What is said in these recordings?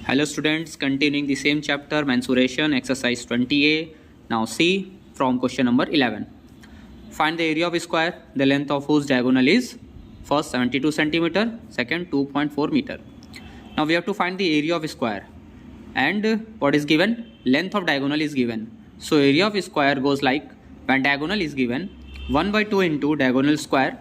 Hello students, continuing the same chapter, mensuration, exercise 20a. Now see from question number 11. Find the area of a square, the length of whose diagonal is first 72 centimeter, second 2.4 meter. Now we have to find the area of a square, and what is given? Length of diagonal is given. So area of a square goes like, when diagonal is given, 1 by 2 into diagonal square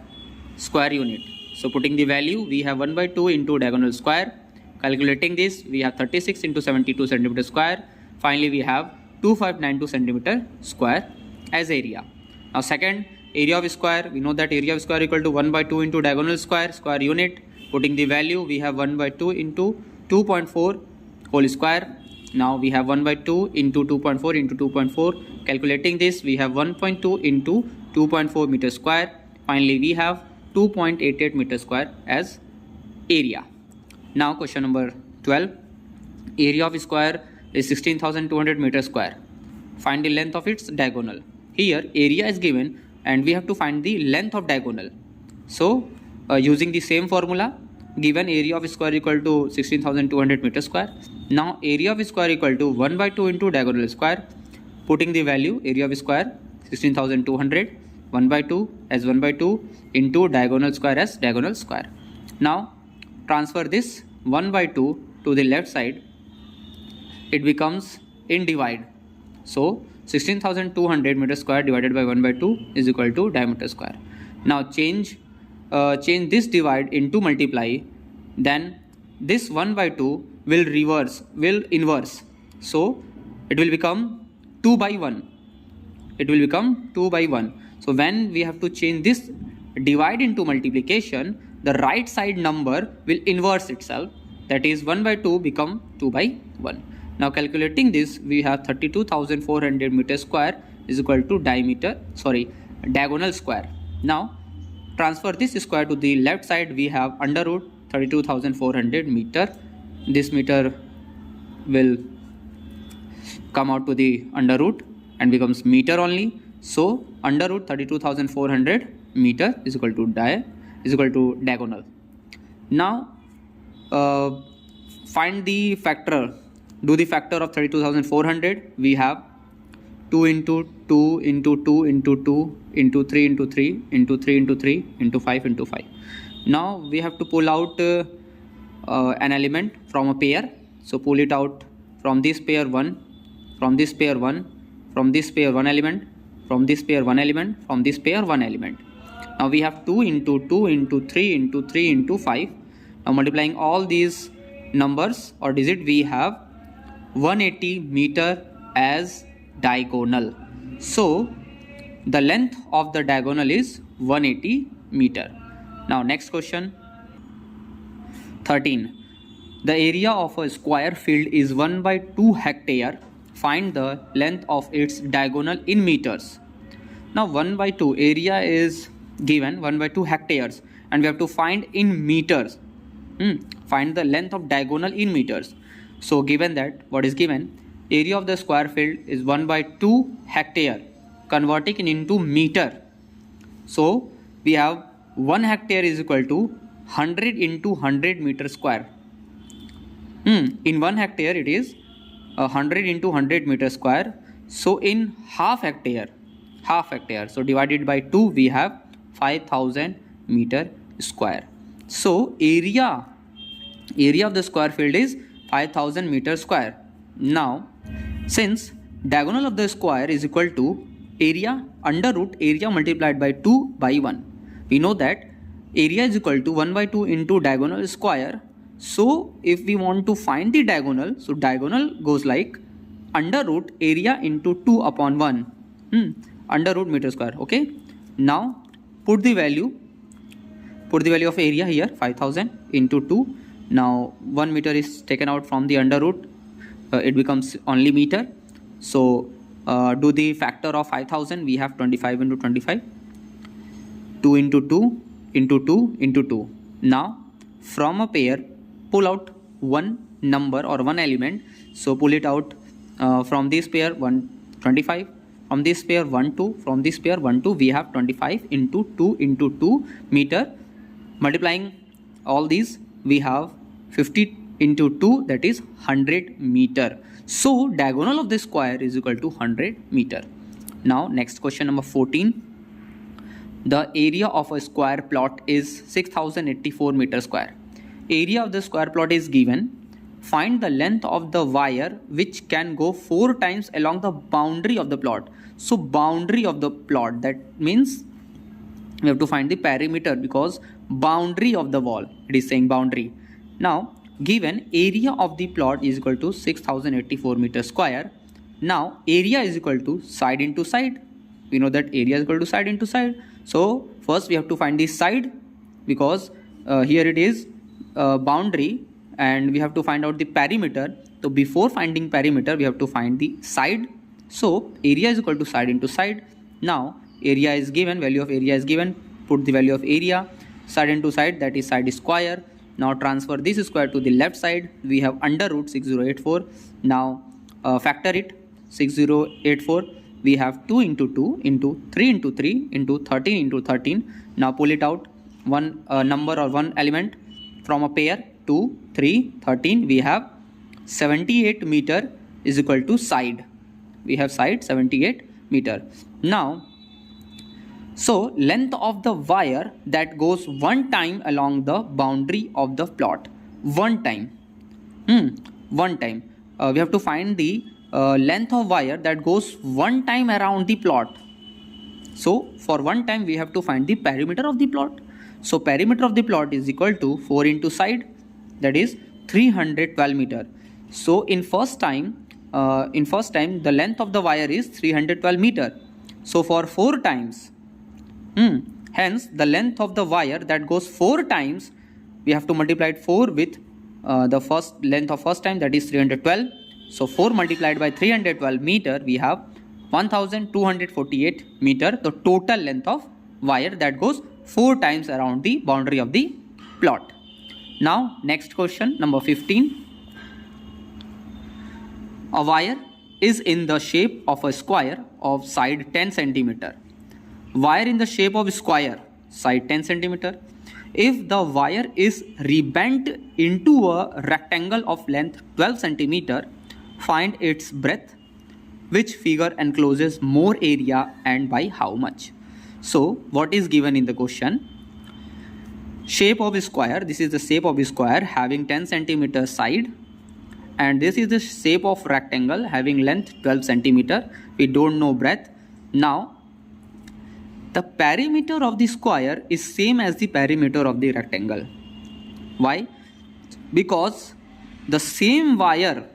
unit. So putting the value, we have 1 by 2 into diagonal square. Calculating this, we have 36 into 72 centimeter square. Finally, we have 2592 centimeter square as area. Now second, area of square, we know that area of square equal to 1 by 2 into diagonal square unit. Putting the value, we have 1 by 2 into 2.4 whole square. Now we have 1 by 2 into 2.4 into 2.4. Calculating this, we have 1.2 into 2.4 meter square. Finally, we have 2.88 meter square as area. Now question number 12. Area of square is 16,200 meter square. Find the length of its diagonal. Here area is given and we have to find the length of diagonal. So using the same formula, given area of square equal to 16,200 meter square. Now area of square equal to 1 by 2 into diagonal square. Putting the value, area of square 16,200, 1 by 2 as 1 by 2 into diagonal square as diagonal square. Now transfer this 1 by 2 to the left side. It becomes in divide. So 16,200 meter square divided by 1 by 2 is equal to diameter square. Now change this divide into multiply. Then this 1 by 2 will inverse. So it will become 2 by 1. It will become 2 by 1. So when we have to change this divide into multiplication, the right side number will inverse itself. That is 1 by 2 become 2 by 1. Now calculating this, we have 32,400 meter square is equal to diagonal square. Now transfer this square to the left side. We have under root 32,400 meter. This meter will come out to the under root and becomes meter only. So under root 32,400 meter is equal to diagonal. Now find the factor. Do the factor of 32,400. We have 2 into 2 into 2 into 2 into 3 into 3 into 3 into 3 into 5 into 5. Now we have to pull out an element from a pair. So pull it out from this pair 1, from this pair 1, from this pair 1 element, from this pair 1 element, from this pair 1 element. Now we have 2 into 2 into 3 into 3 into 5. Now multiplying all these numbers or digit, we have 180 meter as diagonal. So the length of the diagonal is 180 meter. Now next question 13. The area of a square field is 1 by 2 hectare. Find the length of its diagonal in meters. Now 1 by 2 area is given 1 by 2 hectares and we have to find in meters. Find the length of diagonal in meters. So given that, what is given? Area of the square field is 1 by 2 hectare. Converting it into meter. So we have 1 hectare is equal to 100 into 100 meter square. In 1 hectare it is 100 into 100 meter square. So in half hectare, so divided by 2 we have 5,000 meter square. So area of the square field is 5,000 meter square. Now since diagonal of the square is equal to area under root area multiplied by 2 by 1, we know that area is equal to 1 by 2 into diagonal square. So if we want to find the diagonal, so diagonal goes like under root area into 2 upon 1 under root meter square. Okay, now put the value of area here, 5,000 into 2. Now 1 meter is taken out from the under root, it becomes only meter. So do the factor of 5,000. We have 25 into 25, 2 into 2 into 2 into 2. Now from a pair, pull out one number or one element. So pull it out from this pair 125, from this pair 1 2, from this pair 1 2. We have 25 into 2 meter. Multiplying all these, we have 50 into 2, that is 100 meter. So diagonal of the square is equal to 100 meter. Now next question number 14. The area of a square plot is 6084 meter square. Area of the square plot is given. Find the length of the wire which can go 4 times along the boundary of the plot. So boundary of the plot, that means we have to find the perimeter, because boundary of the wall, it is saying boundary. Now given area of the plot is equal to 6084 meter square. Now area is equal to side into side. We know that area is equal to side into side. So first we have to find the side, because here it is boundary, and we have to find out the perimeter. So before finding perimeter we have to find the side. So area is equal to side into side. Now area is given, value of area is given, put the value of area, side into side, that is side square. Now transfer this square to the left side. We have under root 6084. Now factor it. 6084, we have 2 into 2 into 3 into 3 into 13 into 13. Now pull it out, one number or one element from a pair, 2, 3, 13. We have 78 meter is equal to side. We have side 78 meter. Now, so length of the wire that goes one time along the boundary of the plot. One time. One time. We have to find the length of wire that goes one time around the plot. So for one time we have to find the perimeter of the plot. So perimeter of the plot is equal to 4 into side, that is 312 meter. So in first time the length of the wire is 312 meter. So for 4 times, hence the length of the wire that goes 4 times, we have to multiply 4 with the first length of first time, that is 312. So 4 multiplied by 312 meter, we have 1248 meter, the total length of wire that goes 4 times around the boundary of the plot. Now next question number 15. A wire is in the shape of a square of side 10 centimeter. Wire in the shape of square, side 10 centimeter. If the wire is rebent into a rectangle of length 12 centimeter, find its breadth. Which figure encloses more area and by how much? So what is given in the question? Shape of a square. This is the shape of a square having 10 centimeter side, and this is the shape of rectangle having length 12 centimeter. We don't know breadth. Now the perimeter of the square is same as the perimeter of the rectangle. Why? Because the same wire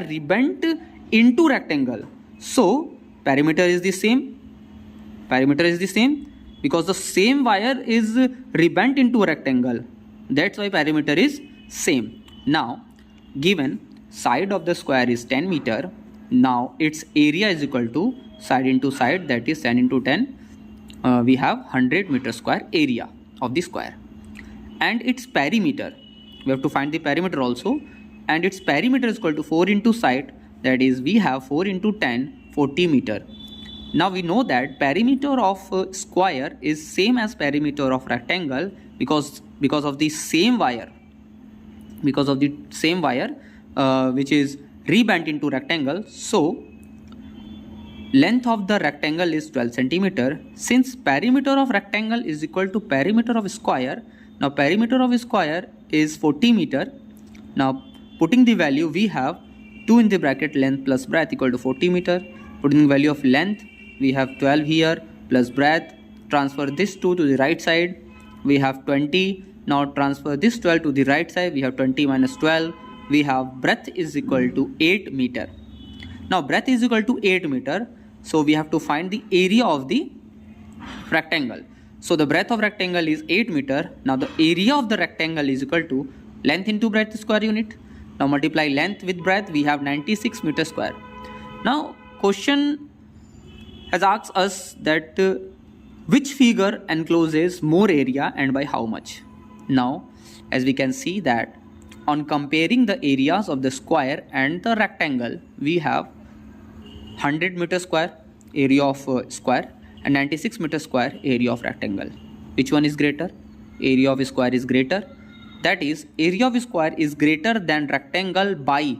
rebent into rectangle. So perimeter is the same. Perimeter is the same because the same wire is rebent into a rectangle. That's why perimeter is same. Now given side of the square is 10 meter. Now its area is equal to side into side, that is 10 into 10. We have 100 meter square area of the square. And its perimeter, we have to find the perimeter also, and its perimeter is equal to 4 into side, that is we have 4 into 10, 40 meter. Now we know that perimeter of square is same as perimeter of rectangle because of the same wire, which is rebent into rectangle. So length of the rectangle is 12 centimeter. Since perimeter of rectangle is equal to perimeter of square, now perimeter of square is 40 meter. Now putting the value, we have 2 in the bracket length plus breadth equal to 40 meter. Putting the value of length, we have 12 here plus breadth. Transfer this 2 to the right side, we have 20. Now transfer this 12 to the right side, we have 20 minus 12. We have breadth is equal to 8 meter. Now breadth is equal to 8 meter. So we have to find the area of the rectangle. So the breadth of rectangle is 8 meter. Now the area of the rectangle is equal to length into breadth square unit. Now multiply length with breadth, we have 96 meter square. Now question has asked us that which figure encloses more area and by how much. Now as we can see that on comparing the areas of the square and the rectangle, we have 100 meter square area of square and 96 meter square area of rectangle. Which one is greater? Area of square is greater. that is area of square is greater than rectangle by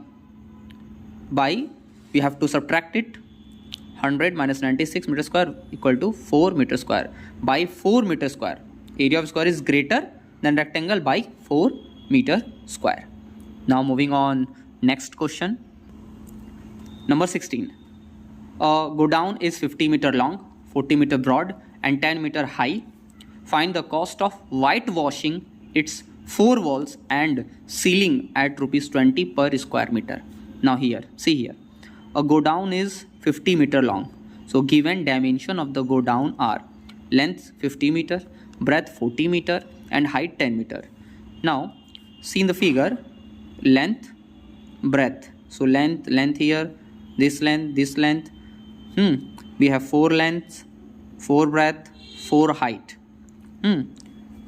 we have to subtract it. 100 minus 96 meter square equal to 4 meter square by 4 meter square. Area of square is greater than rectangle by 4 meter square. Now moving on, next question. Number 16. A godown is 50 meter long, 40 meter broad and 10 meter high. Find the cost of whitewashing its 4 walls and ceiling at rupees 20 per square meter. Now here, see here. A godown is 50 meter long. So given dimension of the godown are length 50 meter, breadth 40 meter and height 10 meter. Now see in the figure, length, breadth. So length here, this length. We have 4 lengths, 4 breadth, 4 height.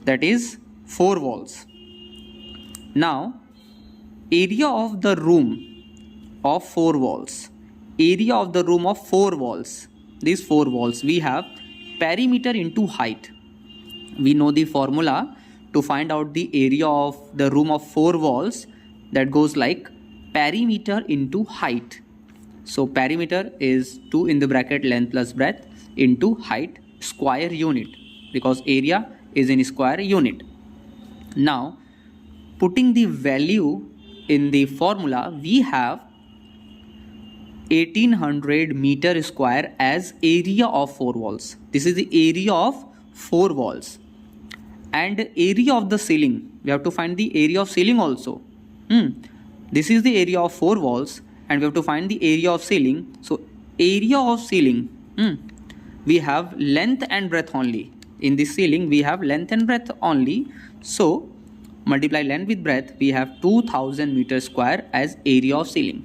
That is 4 walls. Now area of the room of 4 walls. Area of the room of 4 walls. These 4 walls we have perimeter into height. We know the formula to find out the area of the room of 4 walls, that goes like perimeter into height. So perimeter is 2 in the bracket length plus breadth into height square unit, because area is in square unit. Now putting the value in the formula, we have 1800 meter square as area of 4 walls. This is the area of 4 walls. And area of the ceiling, we have to find the area of ceiling also. This is the area of 4 walls and we have to find the area of ceiling. So area of ceiling, we have length and breadth only. In the ceiling we have length and breadth only. So multiply length with breadth, we have 2000 meter square as area of ceiling.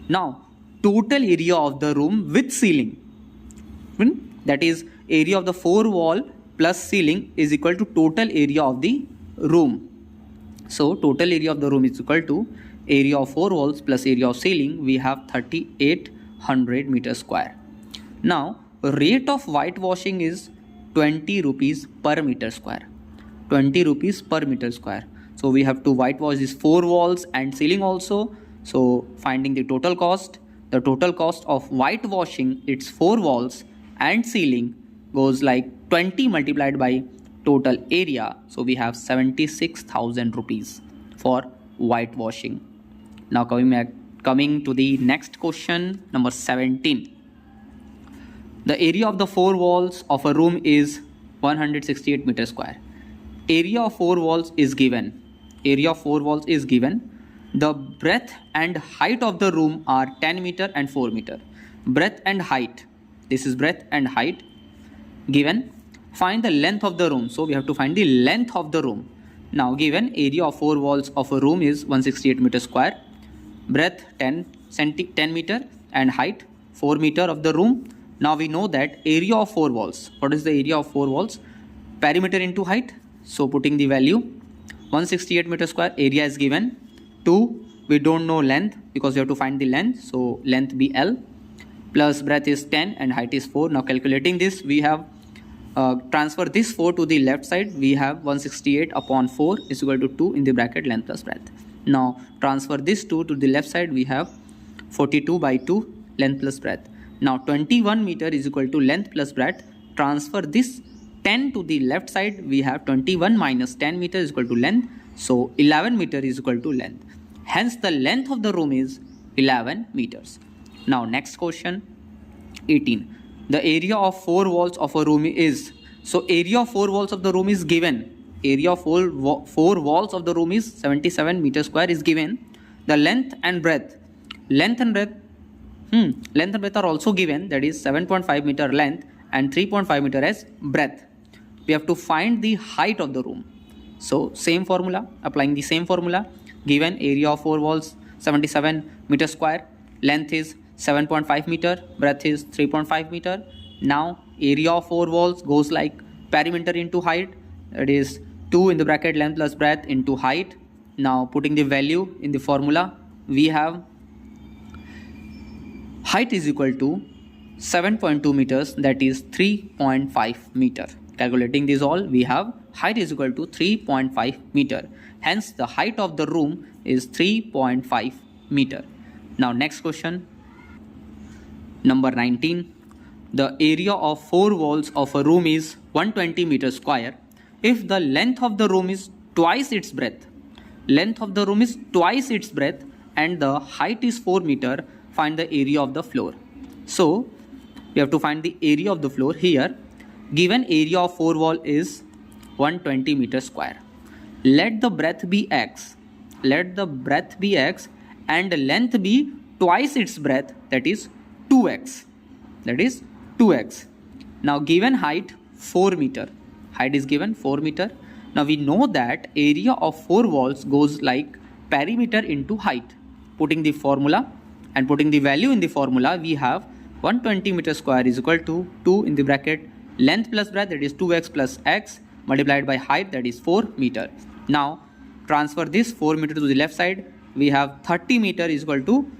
Now total area of the room with ceiling, that is area of the 4 wall plus ceiling is equal to total area of the room. So total area of the room is equal to area of 4 walls plus area of ceiling. We have 3800 meter square. Now rate of whitewashing is 20 rupees per meter square. 20 rupees per meter square. So we have to whitewash these 4 walls and ceiling also. So finding the total cost. The total cost of whitewashing its 4 walls and ceiling goes like 20 multiplied by total area. So we have 76,000 rupees for whitewashing. Now coming to the next question, number 17. The area of the 4 walls of a room is 168 meter square. Area of 4 walls is given. Area of 4 walls is given. The breadth and height of the room are 10 meter and 4 meter. Breadth and height. This is breadth and height given. Find the length of the room. So we have to find the length of the room. Now given area of 4 walls of a room is 168 meter square. Breadth 10 meter and height 4 meter of the room. Now we know that area of 4 walls. What is the area of 4 walls? Perimeter into height. So putting the value 168 meter square, area is given. 2, we don't know length because we have to find the length. So length be L plus breadth is 10 and height is 4. Now calculating this, we have transfer this 4 to the left side. We have 168 upon 4 is equal to 2 in the bracket length plus breadth. Now transfer this 2 to the left side. We have 42 by 2 length plus breadth. Now 21 meter is equal to length plus breadth. Transfer this 10 to the left side. We have 21 minus 10 meter is equal to length. So 11 meter is equal to length. Hence the length of the room is 11 meters. Now next question, 18. The area of 4 walls of a room is, so area of 4 walls of the room is given. Area of 4 walls of the room is 77 meter square is given. The length and breadth. Length and breadth are also given, that is 7.5 meter length and 3.5 meter as breadth. We have to find the height of the room. So same formula, applying the same formula. Given area of 4 walls 77 meter square, length is 7.5 meter, breadth is 3.5 meter. Now area of 4 walls goes like perimeter into height, that is 2 in the bracket length plus breadth into height. Now putting the value in the formula, we have height is equal to 7.2 meters, that is 3.5 meter. Calculating this all, we have height is equal to 3.5 meter. Hence, the height of the room is 3.5 meter. Now, next question. Number 19. The area of 4 walls of a room is 120 meters square. If the length of the room is twice its breadth, and the height is 4 meter, find the area of the floor. So, we have to find the area of the floor here. Given area of 4 wall is 120 meters square. Let the breadth be x. And the length be twice its breadth, that is 2x. Now given height 4 meter. Height is given 4 meter. Now we know that area of 4 walls goes like perimeter into height. Putting the formula and putting the value in the formula, we have 120 meter square is equal to 2 in the bracket length plus breadth, that is 2x plus x, multiplied by height, that is 4 meter. Now transfer this 4 meter to the left side. We have 30 meter is equal to,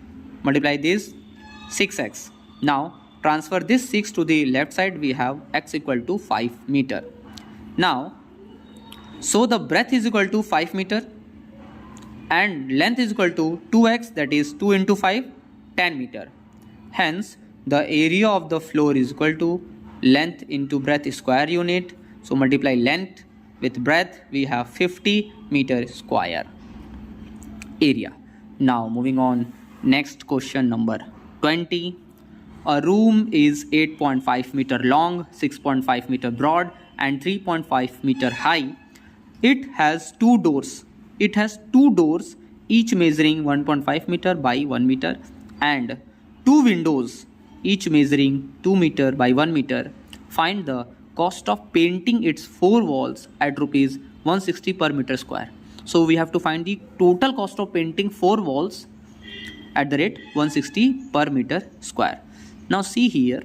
multiply this 6x. Now transfer this 6 to the left side. We have x equal to 5 meter. Now, so the breadth is equal to 5 meter and length is equal to 2x, that is 2 into 5, 10 meter. Hence, the area of the floor is equal to length into breadth square unit. So multiply length with breadth, we have 50 meter square area. Now moving on, next question number 20. A room is 8.5 meter long, 6.5 meter broad and 3.5 meter high. It has two doors, each measuring 1.5 meter by 1 meter, and two windows, each measuring 2 meter by 1 meter. Find the cost of painting its 4 walls at rupees 160 per meter square. So we have to find the total cost of painting 4 walls at the rate 160 per meter square. Now see here,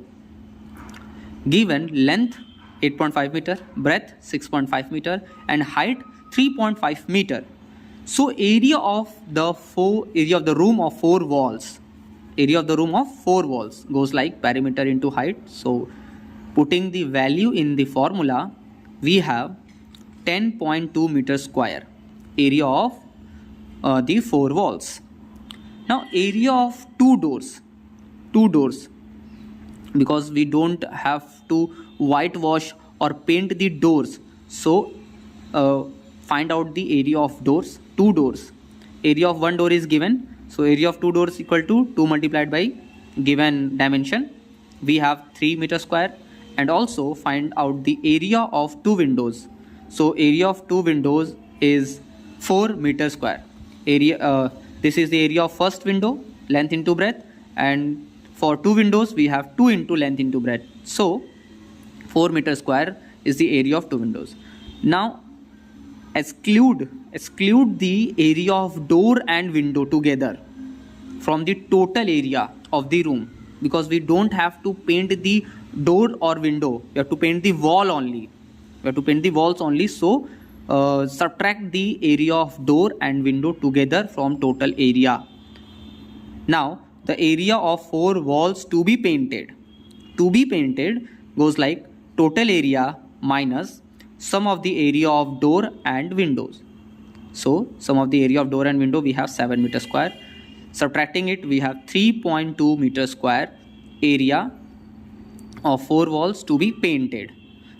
given length 8.5 meter, breadth 6.5 meter and height 3.5 meter. So area of the room of 4 walls goes like perimeter into height. So putting the value in the formula, we have 10.2 meters square area of the 4 walls. Now area of two doors, because we don't have to whitewash or paint the doors, so find out the area of two doors. Area of one door is given, so area of two doors equal to 2 multiplied by given dimension, we have 3 meter square. And also find out the area of two windows. So area of two windows is 4 meter square. This is the area of first window, length into breadth, and for two windows we have 2 into length into breadth. So 4 meter square is the area of two windows. Now exclude the area of door and window together from the total area of the room, because we don't have to paint the door or window, we have to paint the wall only. So subtract the area of door and window together from total area. Now the area of 4 walls to be painted goes like total area minus sum of the area of door and windows. So sum of the area of door and window, we have 7 meter square. Subtracting it, we have 3.2 meter square area of 4 walls to be painted.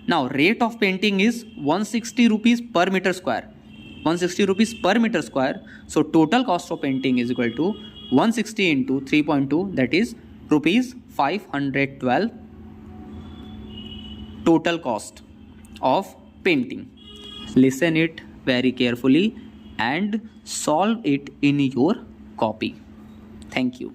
Now rate of painting is 160 rupees per meter square. So total cost of painting is equal to 160 into 3.2, that is rupees 512 total cost of painting. Listen it very carefully and solve it in your copy. Thank you.